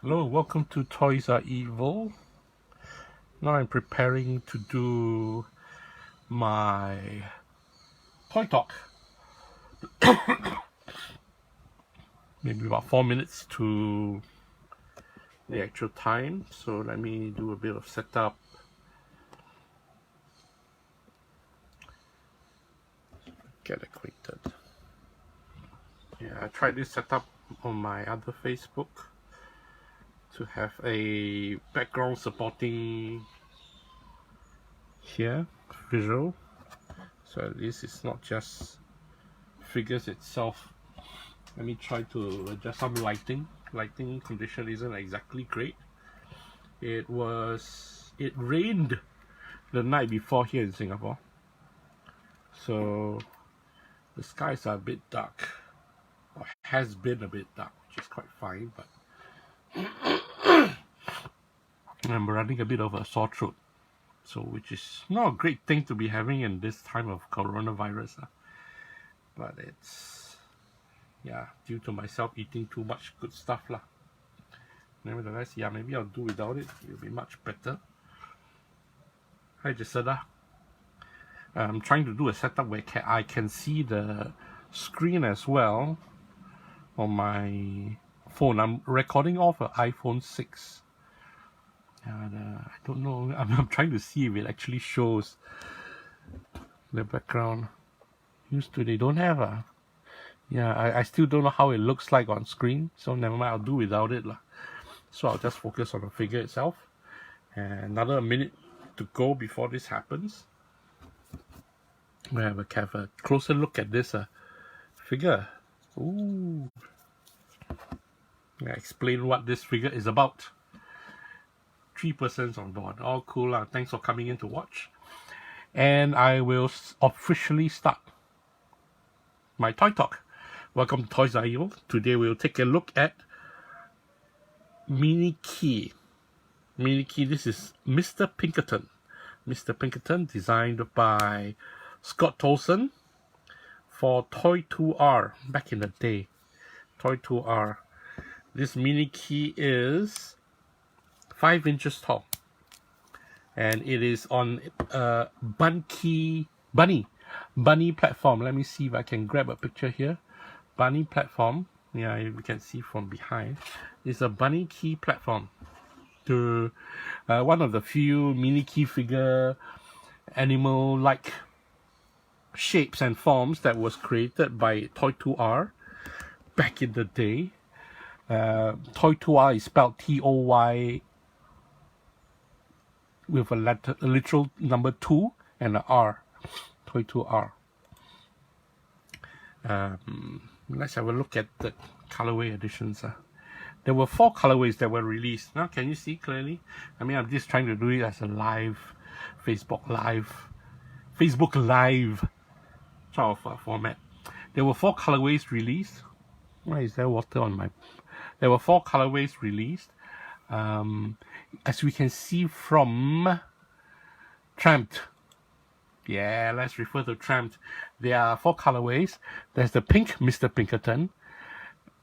Hello, welcome to Toys Are Evil. Now I'm preparing to do my toy talk. Maybe about 4 minutes to the actual time. So let me do a bit of setup. Get acquainted. Yeah, I tried this setup on my other Facebook to have a background supporting here visual, so at least it's not just figures itself. Let me try to adjust some lighting. Lighting condition isn't exactly great. It rained the night before here in Singapore, so the skies are a bit dark, or has been a bit dark, which is quite fine, but I'm running a bit of a sore throat, so which is not a great thing to be having in this time of coronavirus, but it's, yeah, due to myself eating too much good stuff lah. Nevertheless, yeah, maybe I'll do without it. It'll be much better. Hi Jasada. I'm trying to do a setup where I can see the screen as well on my phone. I'm recording off an iPhone 6. And I don't know, I'm trying to see if it actually shows the background. Used to, they don't have a... Yeah, I still don't know how it looks like on screen, so never mind, I'll do without it lah. So I'll just focus on the figure itself. And another minute to go before this happens. We have a closer look at this figure. Ooh. I explain what this figure is about. 3 persons on board. All cool lah. Thanks for coming in to watch. And I will officially start my toy talk. Welcome to Toys Are Evil. Today we'll take a look at Mini Qee. Mini Qee, this is Mr. Pinkerton. Mr. Pinkerton, designed by Scott Tolleson for Toy2R back in the day. Toy2R. This Mini Qee is 5 inches tall, and it is on a bunny platform. Let me see if I can grab a picture here. Bunny platform. Yeah, you can see from behind. It's a Bunny Qee platform. One of the few Mini Qee figure animal-like shapes and forms that was created by Toy2R back in the day. Toy2R is spelled T-O-Y with a literal number 2 and an R. Toy2R. Let's have a look at the colorway editions. There were 4 colorways that were released. Now, can you see clearly? I mean, I'm just trying to do it as a live, Facebook Live sort of format. There were 4 colorways released. Why is there water on my... There were 4 colorways released. As we can see from Tramped. Yeah, let's refer to Tramped. There are 4 colorways. There's the pink Mr. Pinkerton.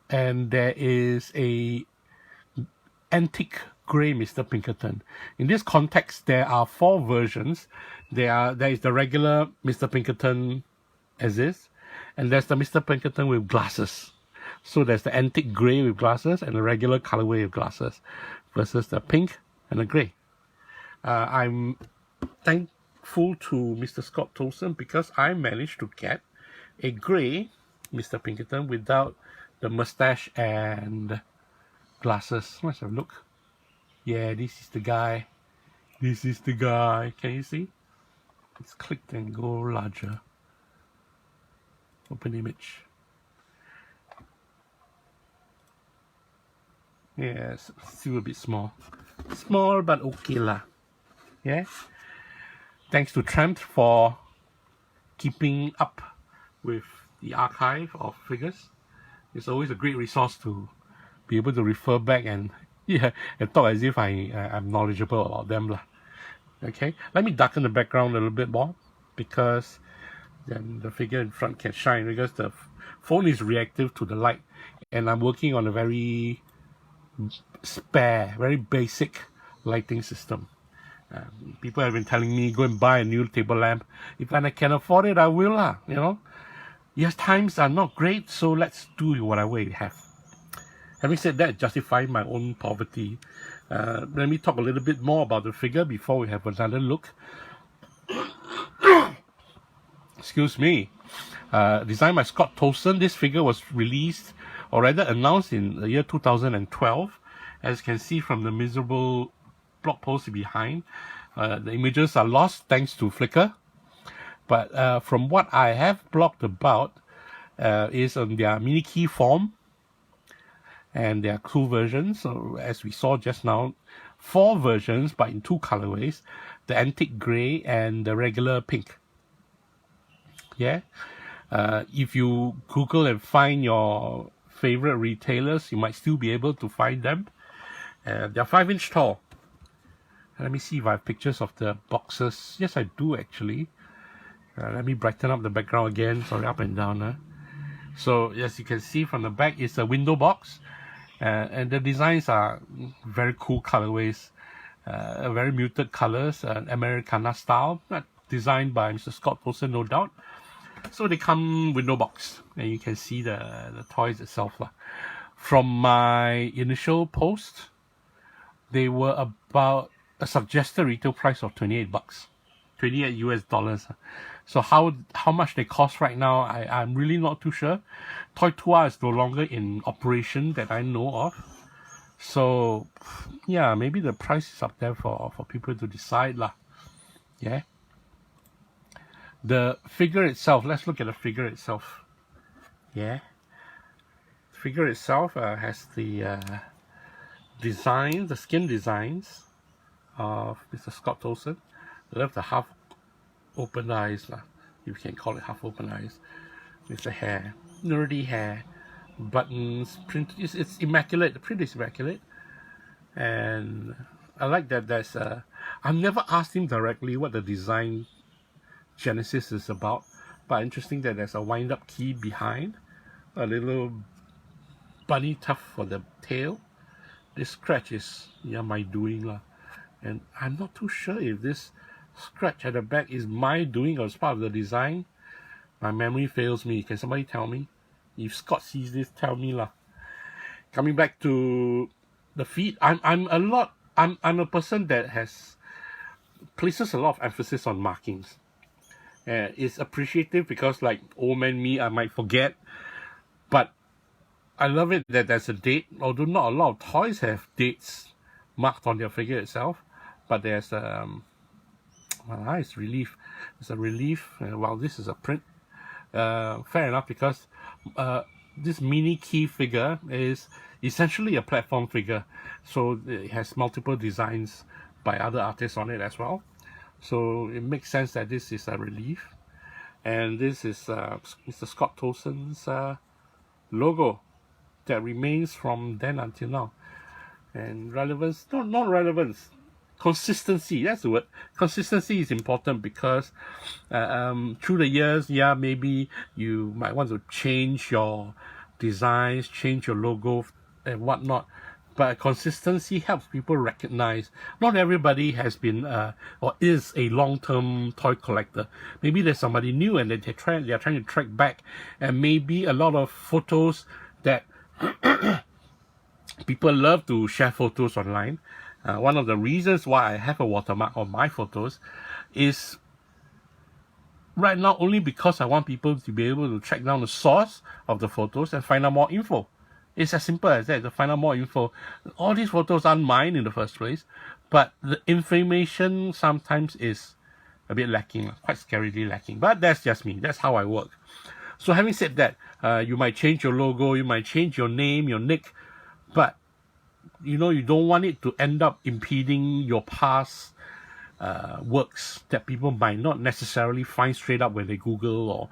And there is a antique grey Mr. Pinkerton. In this context, there are 4 versions. There is the regular Mr. Pinkerton as is. And there's the Mr. Pinkerton with glasses. So there's the antique grey with glasses and the regular colorway with glasses versus the pink and the grey. I'm thankful to Mr. Scott Tolleson because I managed to get a grey Mr. Pinkerton without the mustache and glasses. Let's have a look. Yeah, this is the guy. This is the guy. Can you see? Let's click and go larger. Open image. Yes, still a bit small. Small, but okay lah. Yeah. Thanks to Trent for keeping up with the archive of figures. It's always a great resource to be able to refer back and talk as if I'm knowledgeable about them lah. Okay, let me darken the background a little bit more because then the figure in front can shine, because the phone is reactive to the light, and I'm working on a very spare, very basic lighting system. People have been telling me, go and buy a new table lamp. If I can afford it, I will, you know. Yes, times are not great, so let's do whatever we have. Having said that, justifying my own poverty, let me talk a little bit more about the figure before we have another look. Excuse me. Designed by Scott Tolleson, this figure was released, or rather announced, in the year 2012. As you can see from the miserable blog post behind, the images are lost thanks to Flickr. But from what I have blogged about, is on their Mini Qee form, and there are 2 versions. So as we saw just now, 4 versions, but in 2 colorways: the antique gray and the regular pink. Yeah. If you Google and find your favorite retailers, you might still be able to find them. They're 5-inch tall. Let me see if I have pictures of the boxes. Yes, I do actually. Let me brighten up the background again. Sorry, up and down. So as you can see from the back, it's a window box. And the designs are very cool colorways. Very muted colors, Americana style. Designed by Mr. Scott Tolleson, no doubt. So they come window box, and you can see the toys itself. From my initial post, they were about a suggested retail price of $28, $28 US. So how much they cost right now, I'm really not too sure. Toy2R is no longer in operation that I know of. So yeah, maybe the price is up there for people to decide lah. Yeah. The figure itself, let's look at the figure itself. Yeah. The figure itself has the design, the skin designs of Mr. Scott Tolleson. I love the half open eyes, if you can call it half open eyes, with the hair, nerdy hair, buttons, print. It's immaculate. The print is immaculate, and I like that there's I've never asked him directly what the design genesis is about, but interesting that there's a wind-up key behind, a little bunny tuft for the tail. This scratch is my doing lah, and I'm not too sure if this scratch at the back is my doing or it's part of the design. My memory fails me. Can somebody tell me? If Scott sees this, tell me lah. Coming back to the feet, I'm a person that places a lot of emphasis on markings. It's appreciative because, like old man me, I might forget, but I love it that there's a date. Although not a lot of toys have dates marked on their figure itself, but there's it's relief. It's a relief. Well, this is a print. Fair enough, because this Mini Qee figure is essentially a platform figure, so it has multiple designs by other artists on it as well. So it makes sense that this is a relief, and this is Mr. Scott Tolleson's logo that remains from then until now. And relevance, not relevance, consistency, that's the word. Consistency is important because through the years, maybe you might want to change your designs, change your logo and whatnot, but consistency helps people recognize. Not everybody has been or is a long-term toy collector. Maybe there's somebody new and they're trying to track back, and maybe a lot of photos that people love to share photos online. One of the reasons why I have a watermark on my photos is right now only because I want people to be able to track down the source of the photos and find out more info. It's as simple as that, to find out more info. All these photos aren't mine in the first place, but the information sometimes is a bit lacking, quite scarily lacking. But that's just me. That's how I work. So having said that, you might change your logo, you might change your name, your nick, but you don't want it to end up impeding your past works that people might not necessarily find straight up when they Google or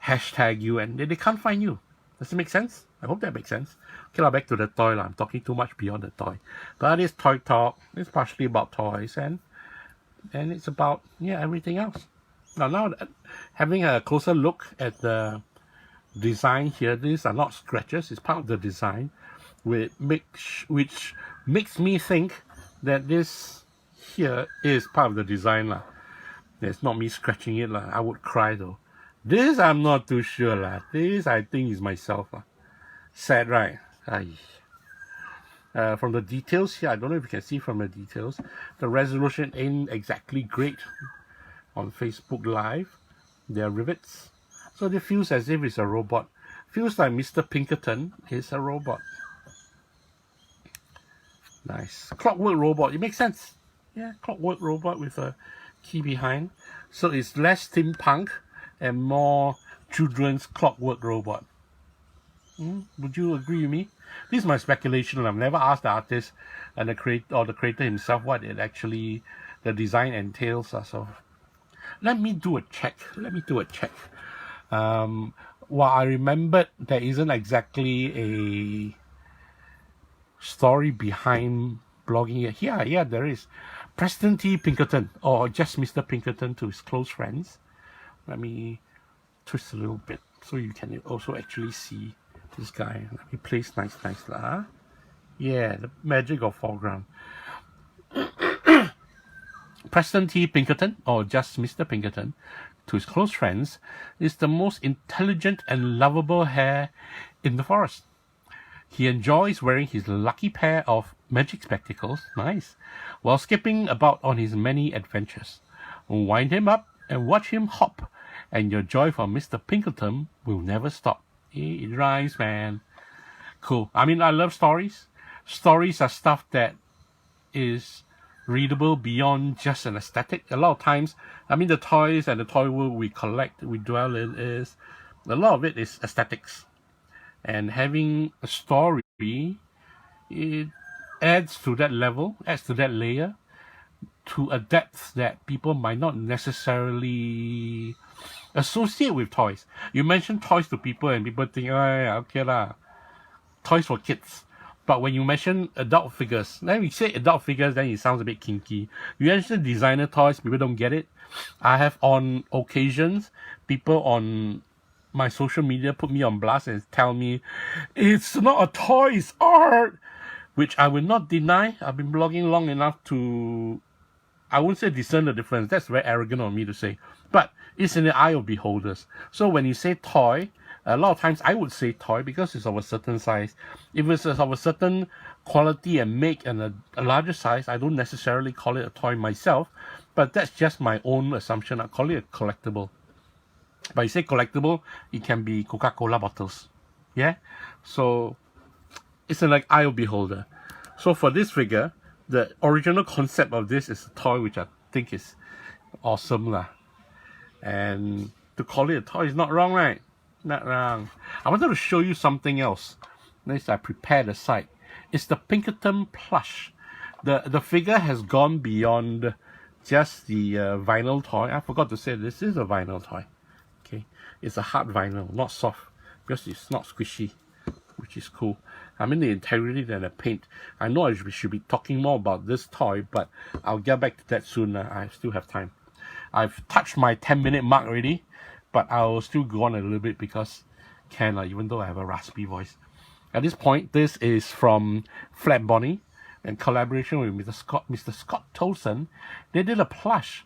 hashtag you, and they can't find you. Does it make sense? I hope that makes sense. Okay, back to the toy. I'm talking too much beyond the toy. But it's Toy Talk. It's partially about toys, and it's about everything else. Now having a closer look at the design here, these are not scratches, it's part of the design. which makes me think that this here is part of the design lah. It's not me scratching it lah. I would cry though. This I'm not too sure lah. This I think is myself lah. Sad, right? From the details here, I don't know if you can see from the details, the resolution ain't exactly great on Facebook Live. There are rivets, so it feels as if it's a robot. Feels like Mr. Pinkerton is a robot. Nice. Clockwork robot. It makes sense. Yeah, clockwork robot with a key behind. So it's less steampunk and more children's clockwork robot. Would you agree with me? This is my speculation. I've never asked the artist and the creator himself what it actually, the design entails. So let me do a check. While I remembered there isn't exactly a story behind blogging here. Yeah, there is. Preston T. Pinkerton, or just Mr. Pinkerton to his close friends. Let me twist a little bit so you can also actually see this guy. Let me place nice lah. Yeah, the magic of foreground. Preston T. Pinkerton, or just Mr. Pinkerton, to his close friends, is the most intelligent and lovable hare in the forest. He enjoys wearing his lucky pair of magic spectacles, nice, while skipping about on his many adventures. Wind him up and watch him hop, and your joy for Mr. Pinkerton will never stop. It rhymes, man. Cool. I mean, I love stories. Stories are stuff that is readable beyond just an aesthetic. A lot of times, I mean, the toys and the toy world we collect, we dwell in, is a lot of it is aesthetics. And having a story, it adds to that level, adds to that layer, to a depth that people might not necessarily associate with toys. You mention toys to people and people think, oh yeah, okay lah, toys for kids. But when you mention adult figures, then we say adult figures, then it sounds a bit kinky. You mention designer toys, people don't get it. I have on occasions, people on my social media put me on blast and tell me, it's not a toy, it's art, which I will not deny. I've been blogging long enough to, I wouldn't say discern the difference. That's very arrogant of me to say. But it's in the eye of beholders. So when you say toy, a lot of times I would say toy because it's of a certain size. If it's of a certain quality and make and a larger size, I don't necessarily call it a toy myself. But that's just my own assumption. I call it a collectible. But you say collectible, it can be Coca-Cola bottles. Yeah? So it's an eye of beholder. So for this figure, the original concept of this is a toy, which I think is awesome lah. And to call it a toy is not wrong, right? Not wrong. I wanted to show you something else. Next, I prepared a site. It's the Pinkerton Plush. The figure has gone beyond just the vinyl toy. I forgot to say this is a vinyl toy. Okay, it's a hard vinyl, not soft, because it's not squishy, which is cool. I mean the integrity and the paint. I know we should be talking more about this toy, but I'll get back to that soon. I still have time. I've touched my 10-minute mark already, but I'll still go on a little bit because even though I have a raspy voice. At this point, this is from Flat Bonnie in collaboration with Mr. Scott Tolleson. They did a plush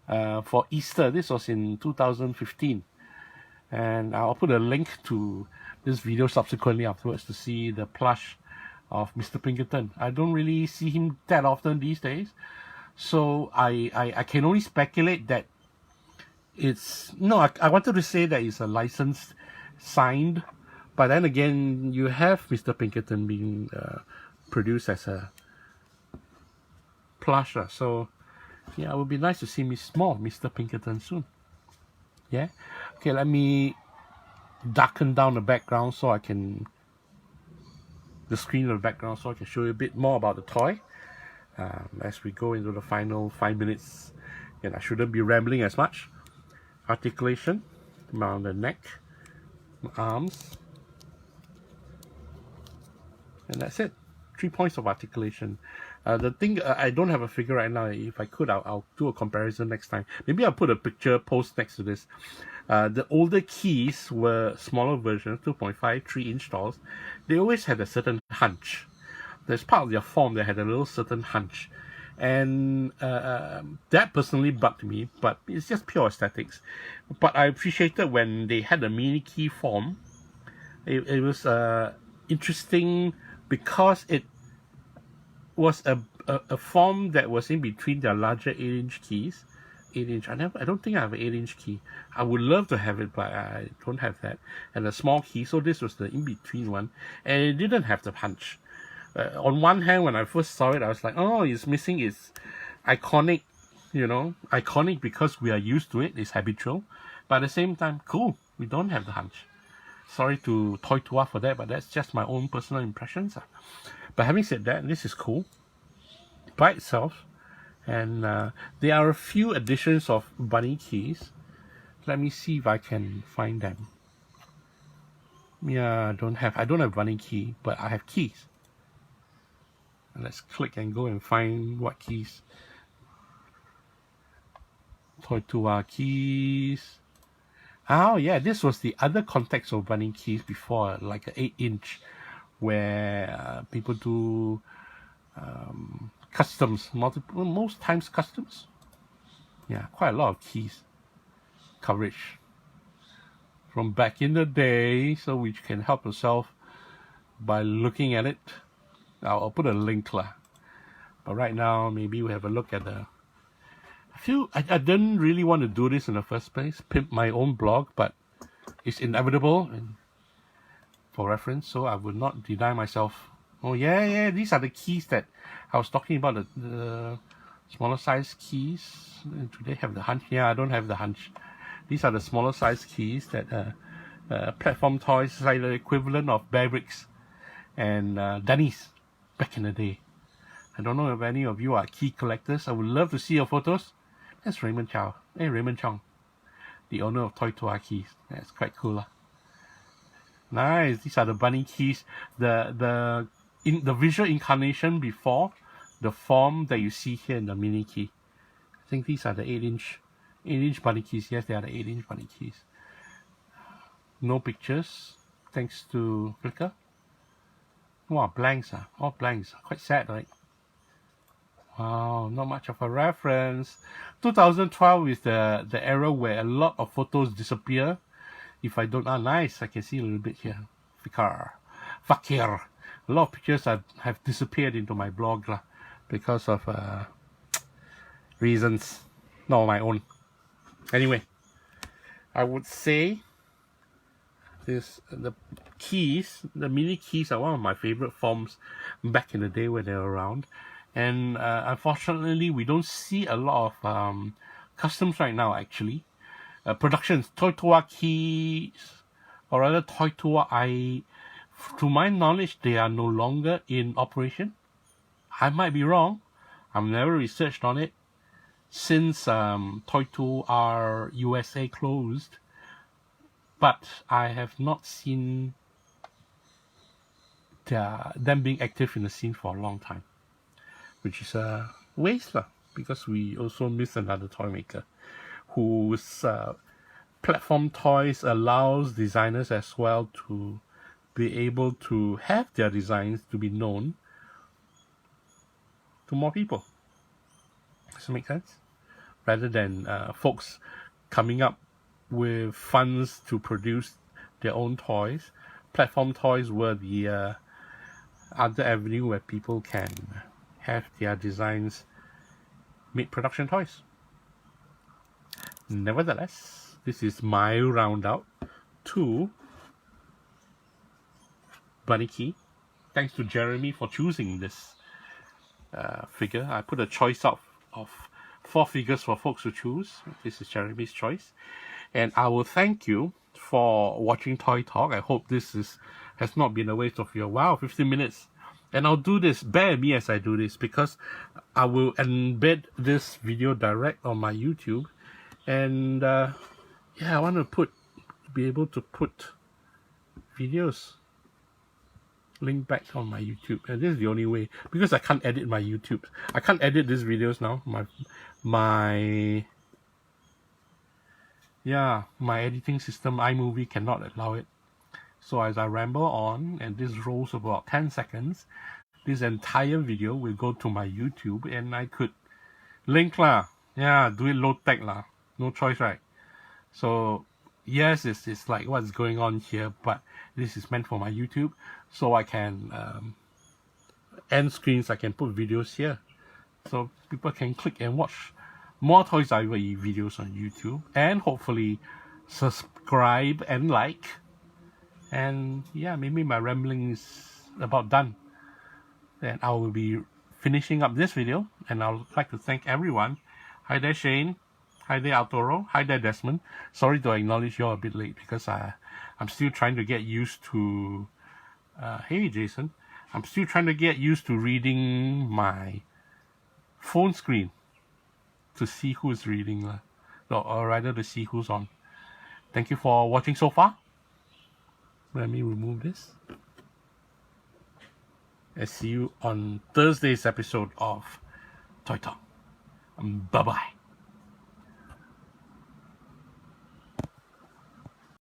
for Easter. This was in 2015. And I'll put a link to this video subsequently afterwards to see the plush of Mr. Pinkerton. I don't really see him that often these days. So I can only speculate that it's... No, I wanted to say that it's a licensed, signed. But then again, you have Mr. Pinkerton being produced as a plush. So yeah, it would be nice to see more Mr. Pinkerton soon. Yeah? Okay, let me darken down the background so I can... the screen of the background so I can show you a bit more about the toy. As we go into the final 5 minutes. And I shouldn't be rambling as much. Articulation around the neck, arms. And that's it. 3 points of articulation. The thing, I don't have a figure right now. If I could, I'll do a comparison next time. Maybe I'll put a picture post next to this. The older keys were smaller versions, 2.5, 3-inch dolls. They always had a certain hunch. There's part of their form that had a little certain hunch. And that personally bugged me, but it's just pure aesthetics. But I appreciated when they had the Mini Qee form. It was interesting because it was a form that was in between their larger 8-inch keys. 8-inch. I don't think I have an 8-inch key. I would love to have it, but I don't have that. And a small key, so this was the in-between one. And it didn't have the punch. On one hand, when I first saw it, I was like, oh, it's missing its iconic, iconic because we are used to it. It's habitual. But at the same time, cool. We don't have the hunch. Sorry to Toy2R for that, but that's just my own personal impressions. But having said that, this is cool by itself. And there are a few additions of bunny keys. Let me see if I can find them. Yeah, I don't have bunny key, but I have keys. And let's click and go and find what keys. Toy2R keys. Oh yeah, this was the other context of bunny keys before, like an 8-inch, where people do customs, most times customs. Yeah, quite a lot of keys coverage from back in the day, so we can help yourself by looking at it. I'll put a link lah. But right now, maybe we have a look at the. I didn't really want to do this in the first place, pimp my own blog, but it's inevitable and for reference, so I would not deny myself. Oh yeah, these are the keys that I was talking about, the smaller size keys. Do they have the hunch? Yeah, I don't have the hunch. These are the smaller size keys that platform toys, like the equivalent of Bearbricks and Dunnies back in the day. I don't know if any of you are key collectors. I would love to see your photos. That's Raymond Chow. Hey, Raymond Chong, the owner of Toy2R keys. That's quite cool. Nice. These are the bunny keys. The visual incarnation before the form that you see here in the Mini Qee. I think these are the 8-inch bunny keys. Yes, they are the 8-inch bunny keys. No pictures, thanks to Flickr. Wow, blanks. All blanks. Quite sad, right? Wow, not much of a reference. 2012 is the era where a lot of photos disappear. If I don't, nice, I can see a little bit here. Fakir. A lot of pictures have disappeared into my blog because of reasons, not my own. Anyway, I would say the Mini Qees are one of my favorite forms back in the day when they were around. And unfortunately, we don't see a lot of customs right now, actually. Productions, Toy2R keys, or rather Toy2R, to my knowledge, they are no longer in operation. I might be wrong. I've never researched on it. Since Toy2R USA closed, but I have not seen them being active in the scene for a long time, which is a waste because we also miss another toy maker whose platform toys allows designers as well to be able to have their designs to be known to more people. Does that make sense? Rather than folks coming up with funds to produce their own toys, platform toys were the other avenue where people can have their designs made production toys. Nevertheless, this is my roundout to Bunny Qee. Thanks to Jeremy for choosing this figure. I put a choice of 4 figures for folks to choose. This is Jeremy's choice. And I will thank you for watching Toy Talk. I hope this has not been a waste of your 15 minutes. And I'll do this, bear me as I do this, because I will embed this video direct on my YouTube. And I want to be able to put videos link back on my YouTube. And this is the only way, because I can't edit my YouTube. I can't edit these videos now. yeah, my editing system, iMovie, cannot allow it. So as I ramble on, and this rolls about 10 seconds, this entire video will go to my YouTube, and I could link lah. Yeah, do it low tech lah. No choice, right? So yes, it's like what's going on here, but this is meant for my YouTube, so I can end screens. I can put videos here, so people can click and watch more TOYSREVIL videos on YouTube, and hopefully subscribe and like. And yeah, maybe my rambling is about done. Then I will be finishing up this video, and I would like to thank everyone. Hi there, Shane. Hi there, Arturo. Hi there, Desmond. Sorry to acknowledge you all a bit late because I'm still trying to get used to. Hey, Jason. I'm still trying to get used to reading my phone screen to see who's reading, or rather to see who's on. Thank you for watching so far. Let me remove this. I'll see you on Thursday's episode of Toy Talk. Bye-bye.